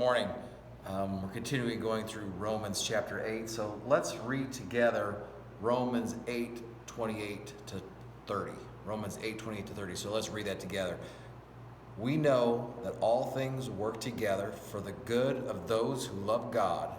Morning. We're continuing going through Romans chapter 8. So let's read together Romans 8:28 to 30. Romans 8:28 to 30. So let's read that together. We know that all things work together for the good of those who love God,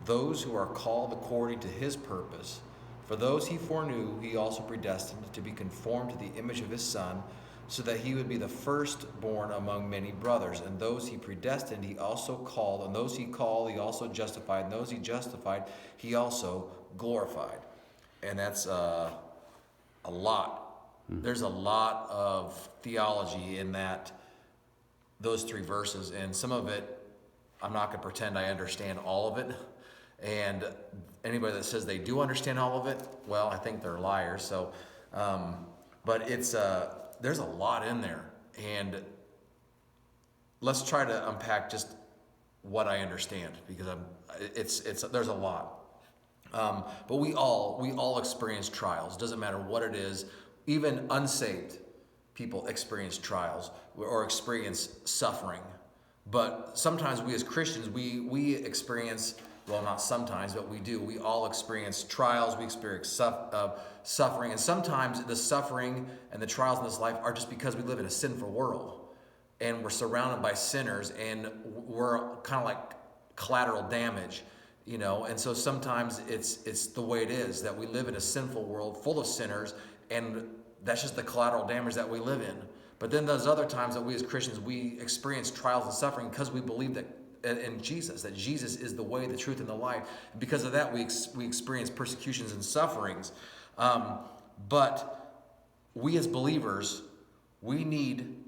those who are called according to his purpose. For those he foreknew, he also predestined to be conformed to the image of his Son, so that he would be the firstborn among many brothers. And those he predestined, he also called. And those he called, he also justified. And those he justified, he also glorified. And that's a lot. There's a lot of theology in those three verses. And some of it, I'm not going to pretend I understand all of it. And anybody that says they do understand all of it, well, I think they're liars. So, but there's a lot in there, and let's try to unpack just what I understand, because there's a lot. But we all experience trials. Doesn't matter what it is. Even unsaved people experience trials or experience suffering. But sometimes we as Christians, we experience, well, not sometimes, but we do. We all experience trials. We experience suffering. And sometimes the suffering and the trials in this life are just because we live in a sinful world. And we're surrounded by sinners. And we're kind of like collateral damage, And so sometimes it's the way it is, that we live in a sinful world full of sinners. And that's just the collateral damage that we live in. But then there's other times that we as Christians, we experience trials and suffering because we believe that in Jesus, that Jesus is the way, the truth, and the life. And because of that, we experience persecutions and sufferings. But we as believers, we need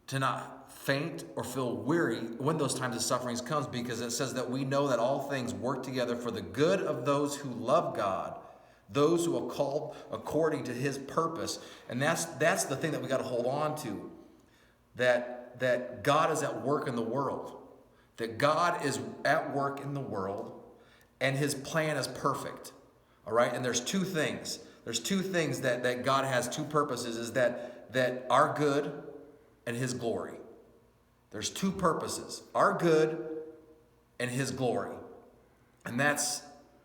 to not faint or feel weary when those times of sufferings comes, because it says that we know that all things work together for the good of those who love God, those who are called according to his purpose. And that's the thing that we got to hold on to, that God is at work in the world. That God is at work in the world, and his plan is perfect. All right? And there's two things. There's two things that God has, two purposes, is that our good and his glory. There's two purposes, our good and his glory. And that's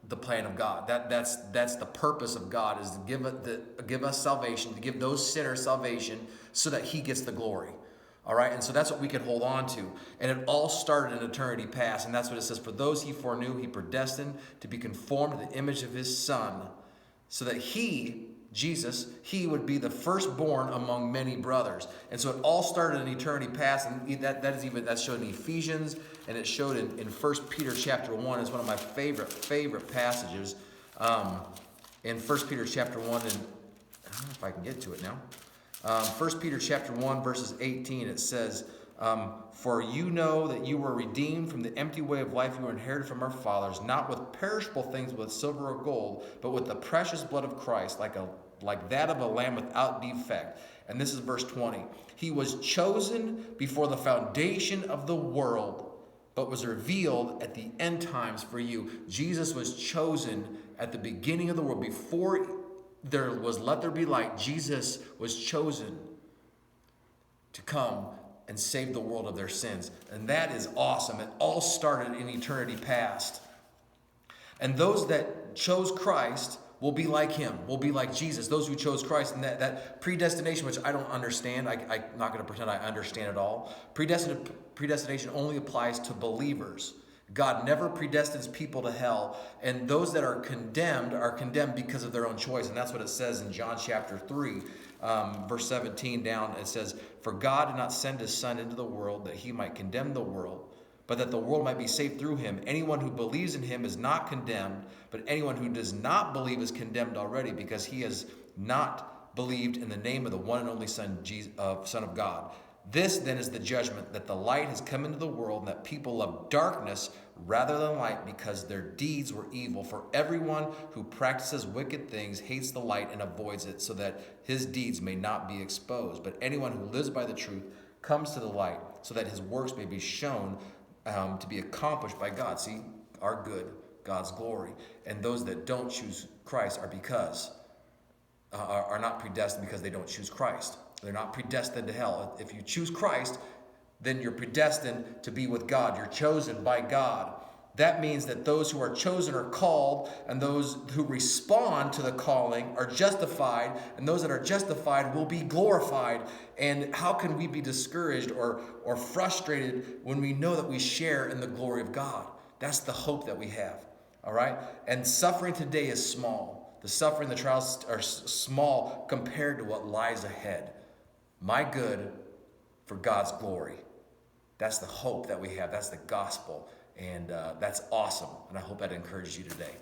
the plan of God. That's the purpose of God, is to give us salvation, to give those sinners salvation so that he gets the glory. All right, and so that's what we can hold on to. And it all started in eternity past, and that's what it says. For those he foreknew, he predestined to be conformed to the image of his Son, so that he, Jesus, he would be the firstborn among many brothers. And so it all started in eternity past, and that's showed in Ephesians, and it showed in 1 Peter chapter 1. It's one of my favorite passages. In 1 Peter chapter 1, and I don't know if I can get to it now. 1 Peter chapter 1, verses 18, it says, for you know that you were redeemed from the empty way of life you were inherited from our fathers, not with perishable things, with silver or gold, but with the precious blood of Christ, like that of a lamb without defect. And this is verse 20. He was chosen before the foundation of the world, but was revealed at the end times for you. Jesus was chosen at the beginning of the world. Before there was let there be light, Jesus was chosen to come and save the world of their sins. And that is awesome. It all started in eternity past. And those that chose Christ will be like him, will be like Jesus. Those who chose Christ, and that predestination, which I don't understand, I'm not going to pretend I understand it all. Predestination only applies to believers. God never predestines people to hell, and those that are condemned because of their own choice. And that's what it says in John chapter 3, verse 17 down. It says, for God did not send his Son into the world that he might condemn the world, but that the world might be saved through him. Anyone who believes in him is not condemned, but anyone who does not believe is condemned already, because he has not believed in the name of the one and only Son, Son of God. This then is the judgment, that the light has come into the world, and that people love darkness rather than light, because their deeds were evil. For everyone who practices wicked things hates the light and avoids it, so that his deeds may not be exposed. But anyone who lives by the truth comes to the light, so that his works may be shown to be accomplished by God. See, our good, God's glory. And those that don't choose Christ are not predestined because they don't choose Christ. They're not predestined to hell. If you choose Christ, then you're predestined to be with God. You're chosen by God. That means that those who are chosen are called, and those who respond to the calling are justified, and those that are justified will be glorified. And how can we be discouraged or frustrated when we know that we share in the glory of God? That's the hope that we have, all right? And suffering today is small. The suffering, the trials are small compared to what lies ahead. My good for God's glory. That's the hope that we have. That's the gospel. And that's awesome. And I hope that encourages you today.